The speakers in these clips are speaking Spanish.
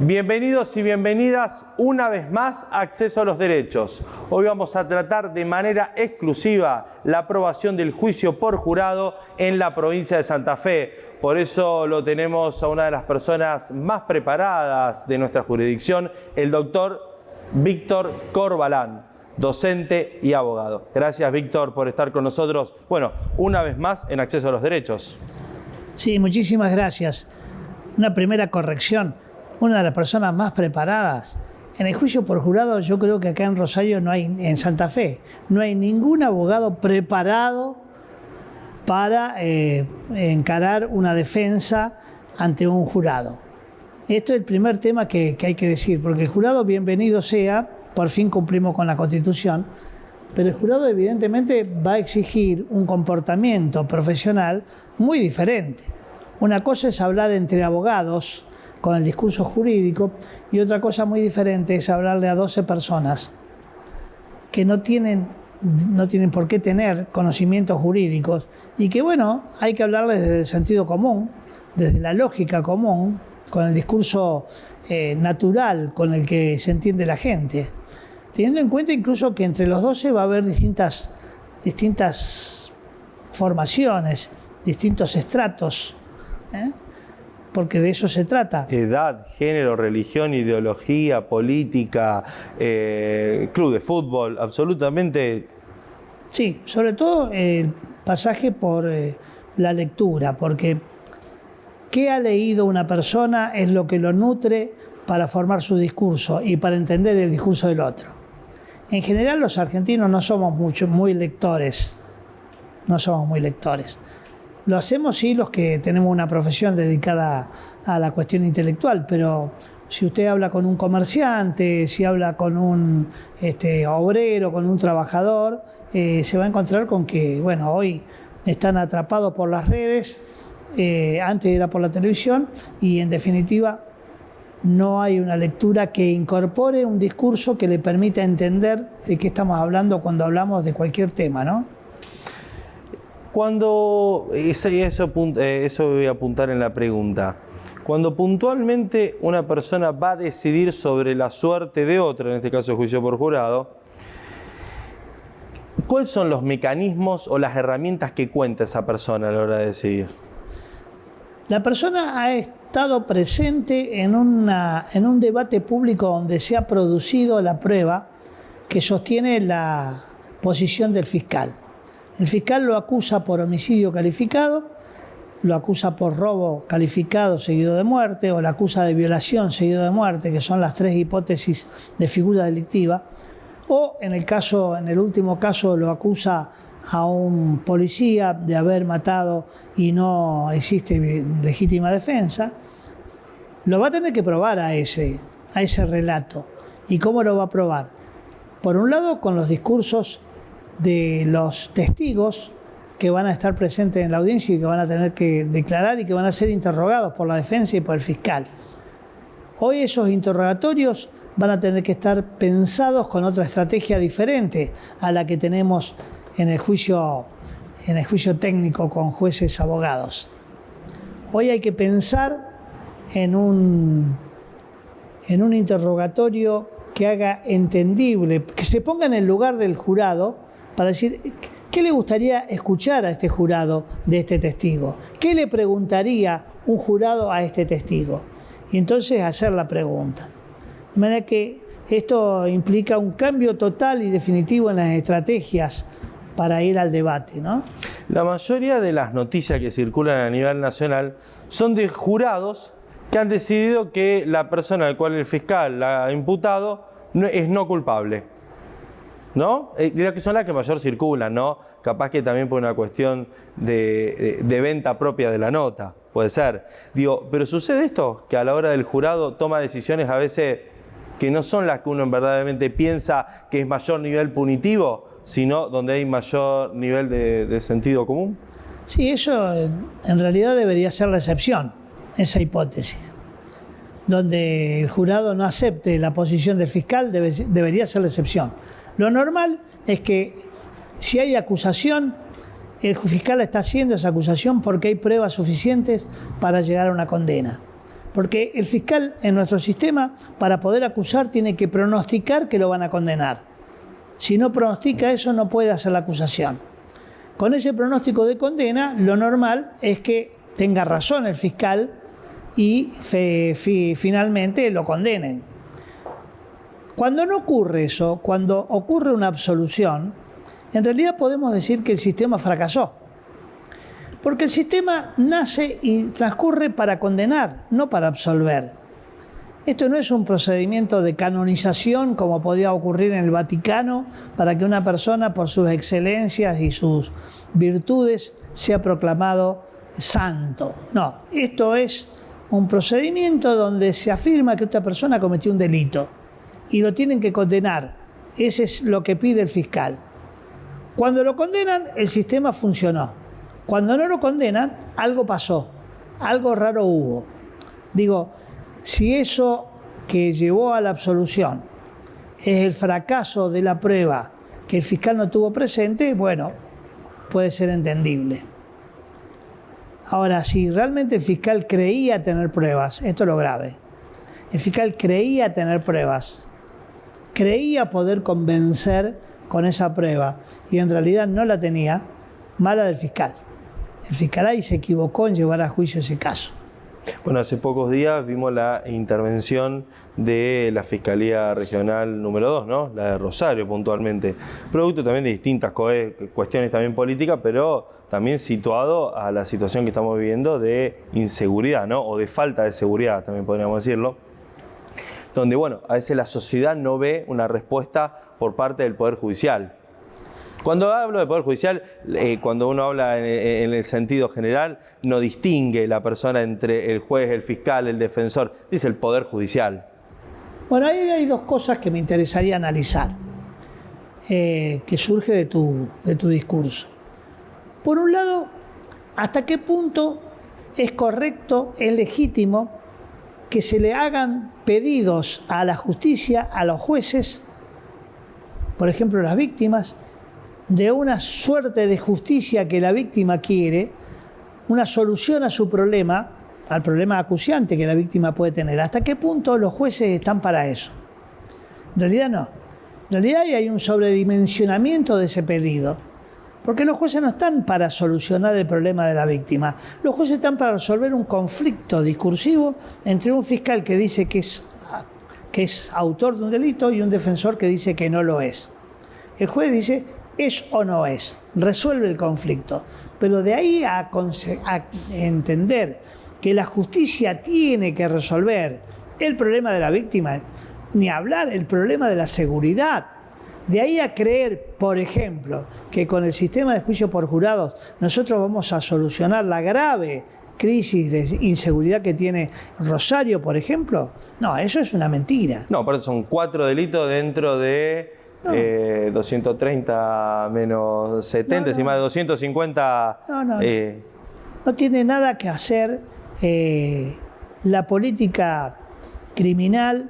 Bienvenidos y bienvenidas una vez más a Acceso a los Derechos. Hoy vamos a tratar de manera exclusiva la aprobación del juicio por jurado en la provincia de Santa Fe. Por eso lo tenemos a una de las personas más preparadas de nuestra jurisdicción, el doctor Víctor Corbalán, docente y abogado. Gracias, Víctor, por estar con nosotros, bueno, una vez más en Acceso a los Derechos. Sí, muchísimas gracias. Una primera corrección. Una de las personas más preparadas. En el juicio por jurado, yo creo que acá en Rosario no hay, en Santa Fe, no hay ningún abogado preparado para encarar una defensa ante un jurado. Esto es el primer tema que hay que decir, porque el jurado, bienvenido sea, por fin cumplimos con la Constitución, pero el jurado evidentemente va a exigir un comportamiento profesional muy diferente. Una cosa es hablar entre abogados, con el discurso jurídico, y otra cosa muy diferente es hablarle a 12 personas que no tienen por qué tener conocimientos jurídicos y que, bueno, hay que hablarles desde el sentido común, desde la lógica común, con el discurso natural con el que se entiende la gente, teniendo en cuenta incluso que entre los 12 va a haber distintas formaciones, distintos estratos, porque de eso se trata. Edad, género, religión, ideología, política, club de fútbol, absolutamente. Sí, sobre todo el pasaje por la lectura, porque qué ha leído una persona es lo que lo nutre para formar su discurso y para entender el discurso del otro. En general los argentinos no somos muy lectores, Lo hacemos sí los que tenemos una profesión dedicada a la cuestión intelectual, pero si usted habla con un comerciante, si habla con un obrero, con un trabajador, se va a encontrar con que, bueno, hoy están atrapados por las redes, antes era por la televisión, y en definitiva no hay una lectura que incorpore un discurso que le permita entender de qué estamos hablando cuando hablamos de cualquier tema, ¿no? Eso voy a apuntar en la pregunta. Cuando puntualmente una persona va a decidir sobre la suerte de otra, en este caso el juicio por jurado, ¿cuáles son los mecanismos o las herramientas que cuenta esa persona a la hora de decidir? La persona ha estado presente en un debate público donde se ha producido la prueba que sostiene la posición del fiscal. El fiscal lo acusa por homicidio calificado, lo acusa por robo calificado seguido de muerte, o lo acusa de violación seguido de muerte, que son las tres hipótesis de figura delictiva, o en el último caso lo acusa a un policía de haber matado y no existe legítima defensa. Lo va a tener que probar a ese relato. ¿Y cómo lo va a probar? Por un lado, con los discursos de los testigos que van a estar presentes en la audiencia y que van a tener que declarar y que van a ser interrogados por la defensa y por el fiscal. Hoy esos interrogatorios van a tener que estar pensados con otra estrategia diferente a la que tenemos en el juicio técnico con jueces abogados. Hoy hay que pensar en un interrogatorio que haga entendible, que se ponga en el lugar del jurado para decir, ¿qué le gustaría escuchar a este jurado de este testigo? ¿Qué le preguntaría un jurado a este testigo? Y entonces hacer la pregunta. De manera que esto implica un cambio total y definitivo en las estrategias para ir al debate, ¿no? La mayoría de las noticias que circulan a nivel nacional son de jurados que han decidido que la persona al cual el fiscal ha imputado es no culpable, ¿no? Diría que son las que mayor circulan, ¿no? Capaz que también por una cuestión de venta propia de la nota, puede ser. Digo, pero sucede esto, que a la hora del jurado toma decisiones a veces que no son las que uno verdaderamente piensa que es mayor nivel punitivo, sino donde hay mayor nivel de sentido común. Sí, eso en realidad debería ser la excepción, esa hipótesis. Donde el jurado no acepte la posición del fiscal debería ser la excepción. Lo normal es que si hay acusación, el fiscal está haciendo esa acusación porque hay pruebas suficientes para llegar a una condena. Porque el fiscal en nuestro sistema, para poder acusar, tiene que pronosticar que lo van a condenar. Si no pronostica eso, no puede hacer la acusación. Con ese pronóstico de condena, lo normal es que tenga razón el fiscal y finalmente lo condenen. Cuando no ocurre eso, cuando ocurre una absolución, en realidad podemos decir que el sistema fracasó. Porque el sistema nace y transcurre para condenar, no para absolver. Esto no es un procedimiento de canonización como podría ocurrir en el Vaticano para que una persona por sus excelencias y sus virtudes sea proclamado santo. No, esto es un procedimiento donde se afirma que esta persona cometió un delito y lo tienen que condenar. Ese es lo que pide el fiscal. Cuando lo condenan, el sistema funcionó. Cuando no lo condenan, algo pasó, algo raro hubo. Digo, si eso que llevó a la absolución es el fracaso de la prueba que el fiscal no tuvo presente, bueno, puede ser entendible. Ahora, si realmente el fiscal creía tener pruebas, esto es lo grave. El fiscal creía tener pruebas, creía poder convencer con esa prueba y en realidad no la tenía, mala del fiscal. El fiscal ahí se equivocó en llevar a juicio ese caso. Bueno, hace pocos días vimos la intervención de la Fiscalía Regional número 2, ¿no? La de Rosario puntualmente, producto también de distintas cuestiones también políticas, pero también situado a la situación que estamos viviendo de inseguridad, ¿no? O de falta de seguridad, también podríamos decirlo, donde, bueno, a veces la sociedad no ve una respuesta por parte del Poder Judicial. Cuando hablo de Poder Judicial, cuando uno habla en el sentido general, no distingue la persona entre el juez, el fiscal, el defensor, dice el Poder Judicial. Bueno, ahí hay dos cosas que me interesaría analizar, que surge de tu discurso. Por un lado, ¿hasta qué punto es correcto, es legítimo que se le hagan pedidos a la justicia, a los jueces, por ejemplo, las víctimas, de una suerte de justicia que la víctima quiere, una solución a su problema, al problema acuciante que la víctima puede tener? ¿Hasta qué punto los jueces están para eso? En realidad no. En realidad hay un sobredimensionamiento de ese pedido, porque los jueces no están para solucionar el problema de la víctima. Los jueces están para resolver un conflicto discursivo entre un fiscal que dice que es autor de un delito y un defensor que dice que no lo es. El juez dice: ¿es o no es? Resuelve el conflicto. Pero de ahí a entender que la justicia tiene que resolver el problema de la víctima, ni hablar el problema de la seguridad. De ahí a creer, por ejemplo, que con el sistema de juicio por jurados nosotros vamos a solucionar la grave crisis de inseguridad que tiene Rosario, por ejemplo. No, eso es una mentira. No, pero son 4 delitos dentro de... No. 230 menos 70, y más de 250. No tiene nada que hacer la política criminal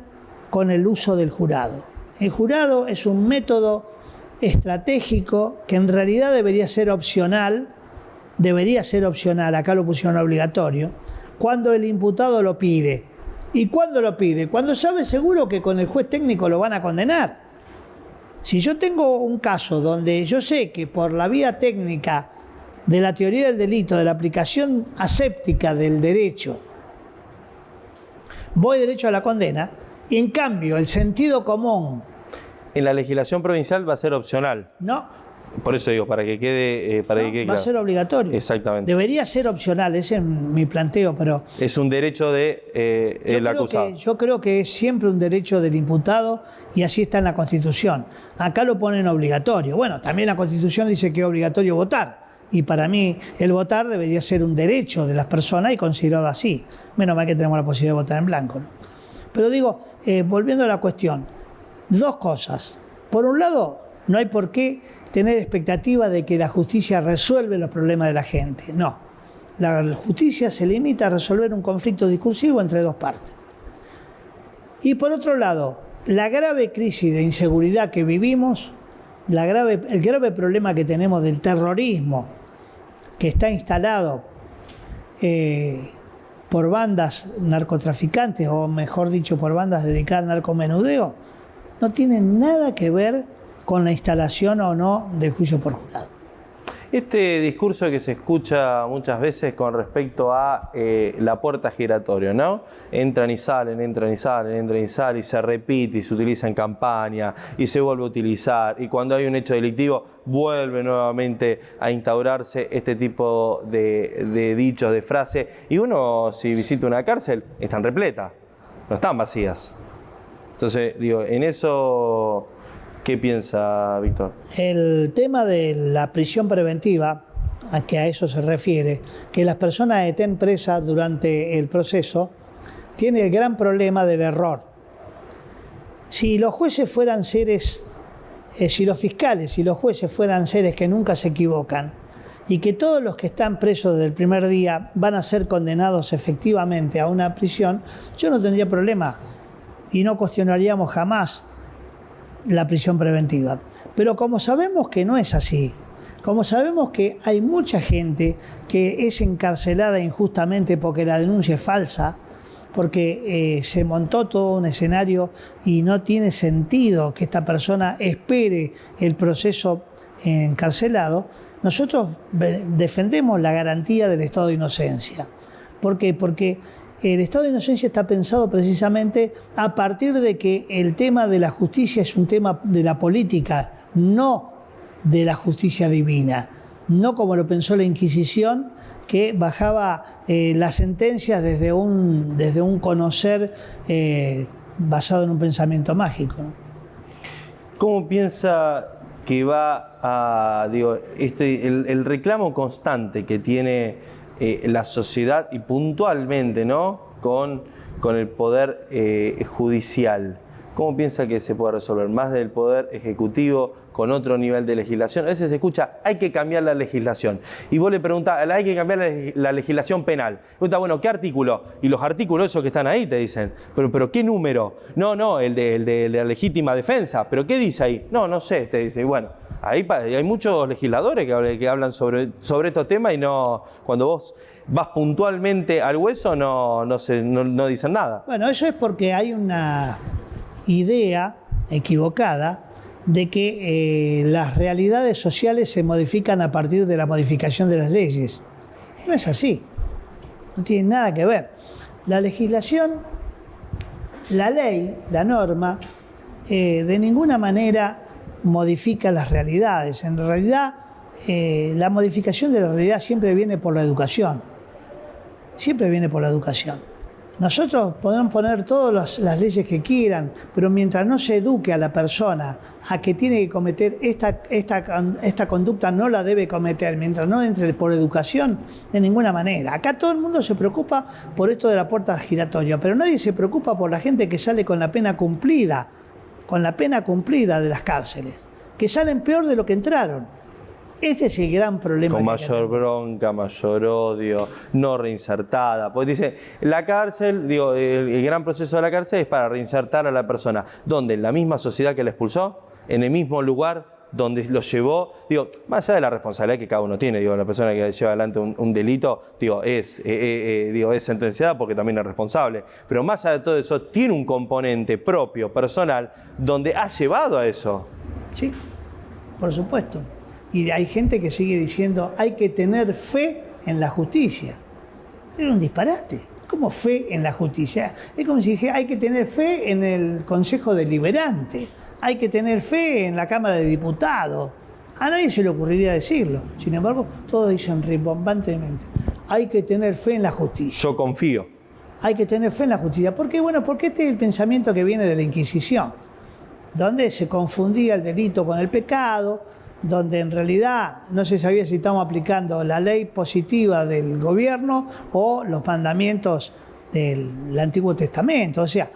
con el uso del jurado. El jurado es un método estratégico que en realidad debería ser opcional, acá lo pusieron obligatorio, cuando el imputado lo pide. ¿Y cuándo lo pide? Cuando sabe seguro que con el juez técnico lo van a condenar. Si yo tengo un caso donde yo sé que por la vía técnica de la teoría del delito, de la aplicación aséptica del derecho, voy derecho a la condena, y en cambio el sentido común... En la legislación provincial va a ser opcional. No. Por eso digo, para que quede va claro. A ser obligatorio. Exactamente. Debería ser opcional, ese es mi planteo, pero... Es un derecho del acusado. Yo creo que es siempre un derecho del imputado y así está en la Constitución. Acá lo ponen obligatorio. Bueno, también la Constitución dice que es obligatorio votar. Y para mí el votar debería ser un derecho de las personas y considerado así. Menos mal que tenemos la posibilidad de votar en blanco, ¿no? Pero digo, volviendo a la cuestión, dos cosas. Por un lado, no hay por qué tener expectativa de que la justicia resuelve los problemas de la gente. No. La justicia se limita a resolver un conflicto discursivo entre dos partes. Y por otro lado, la grave crisis de inseguridad que vivimos, el grave problema que tenemos del terrorismo que está instalado por bandas narcotraficantes, o mejor dicho, por bandas dedicadas al narcomenudeo, no tiene nada que ver con la instalación o no del juicio por jurado. Este discurso que se escucha muchas veces con respecto a la puerta giratoria, ¿no? Entran y salen, entran y salen, entran y salen, y se repite y se utiliza en campaña y se vuelve a utilizar. Y cuando hay un hecho delictivo, vuelve nuevamente a instaurarse este tipo de dichos, de frases. Y uno, si visita una cárcel, están repletas, no están vacías. Entonces, digo, en eso... ¿Qué piensa Víctor? El tema de la prisión preventiva, a que a eso se refiere, que las personas estén presas durante el proceso, tiene el gran problema del error. Si los jueces fueran seres, si los fiscales y los jueces fueran seres que nunca se equivocan, y que todos los que están presos desde el primer día van a ser condenados efectivamente a una prisión, yo no tendría problema y no cuestionaríamos jamás la prisión preventiva. Pero como sabemos que no es así, como sabemos que hay mucha gente que es encarcelada injustamente porque la denuncia es falsa, porque se montó todo un escenario y no tiene sentido que esta persona espere el proceso encarcelado, nosotros defendemos la garantía del estado de inocencia. ¿Por qué? Porque el estado de inocencia está pensado precisamente a partir de que el tema de la justicia es un tema de la política, no de la justicia divina, no como lo pensó la Inquisición, que bajaba las sentencias desde un conocer basado en un pensamiento mágico, ¿no? ¿Cómo piensa que va a, el reclamo constante que tiene la sociedad y puntualmente, ¿no?, con el poder judicial? ¿Cómo piensa que se puede resolver? Más del poder ejecutivo, con otro nivel de legislación. A veces se escucha, hay que cambiar la legislación. Y vos le preguntás, hay que cambiar la legislación penal. Pregunta, bueno, ¿qué artículo? Y los artículos esos que están ahí te dicen, pero ¿qué número? No, el de la legítima defensa. ¿Pero qué dice ahí? No sé, te dice. Y bueno, ahí hay muchos legisladores que hablan sobre estos temas y no, cuando vos vas puntualmente al hueso no dicen nada. Bueno, eso es porque hay una idea equivocada de que las realidades sociales se modifican a partir de la modificación de las leyes. No es así, no tiene nada que ver. La legislación, la ley, la norma, de ninguna manera modifica las realidades. En realidad, la modificación de la realidad siempre viene por la educación. Siempre viene por la educación. Nosotros podemos poner todas las leyes que quieran, pero mientras no se eduque a la persona a que tiene que cometer esta conducta, no la debe cometer, mientras no entre por educación, de ninguna manera. Acá todo el mundo se preocupa por esto de la puerta giratoria, pero nadie se preocupa por la gente que sale con la pena cumplida de las cárceles, que salen peor de lo que entraron. Este es el gran problema. Con mayor bronca, mayor odio, no reinsertada. Porque dice, la cárcel, el gran proceso de la cárcel es para reinsertar a la persona. ¿Dónde? ¿En la misma sociedad que la expulsó? ¿En el mismo lugar donde lo llevó? Más allá de la responsabilidad que cada uno tiene, la persona que lleva adelante un delito, es sentenciada porque también es responsable. Pero más allá de todo eso, tiene un componente propio, personal, donde ha llevado a eso. Sí, por supuesto. Y hay gente que sigue diciendo, hay que tener fe en la justicia. Es un disparate. ¿Cómo fe en la justicia? Es como si dije, hay que tener fe en el Consejo Deliberante. Hay que tener fe en la Cámara de Diputados. A nadie se le ocurriría decirlo. Sin embargo, todos dicen rimbombantemente, hay que tener fe en la justicia. Yo confío. Hay que tener fe en la justicia. ¿Por qué? Bueno, porque este es el pensamiento que viene de la Inquisición, donde se confundía el delito con el pecado, donde en realidad no se sabía si estamos aplicando la ley positiva del gobierno o los mandamientos del Antiguo Testamento. O sea,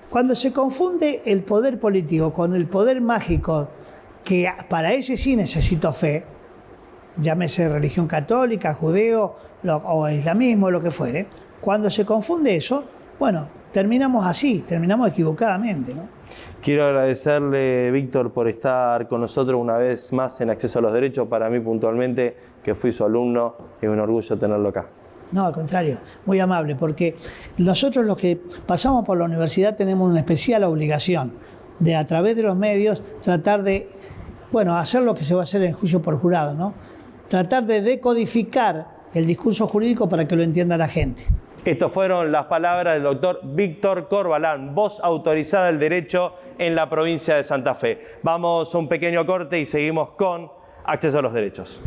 cuando se confunde el poder político con el poder mágico, que para ese sí necesito fe, llámese religión católica, judeo o islamismo, lo que fuere, cuando se confunde eso, bueno, terminamos así, terminamos equivocadamente, ¿no? Quiero agradecerle, Víctor, por estar con nosotros una vez más en Acceso a los Derechos. Para mí, puntualmente, que fui su alumno, es un orgullo tenerlo acá. No, al contrario, muy amable, porque nosotros los que pasamos por la universidad tenemos una especial obligación de, a través de los medios, tratar de, bueno, hacer lo que se va a hacer en juicio por jurado, ¿no? Tratar de decodificar el discurso jurídico para que lo entienda la gente. Estas fueron las palabras del doctor Víctor Corbalán, voz autorizada del derecho en la provincia de Santa Fe. Vamos a un pequeño corte y seguimos con Acceso a los Derechos.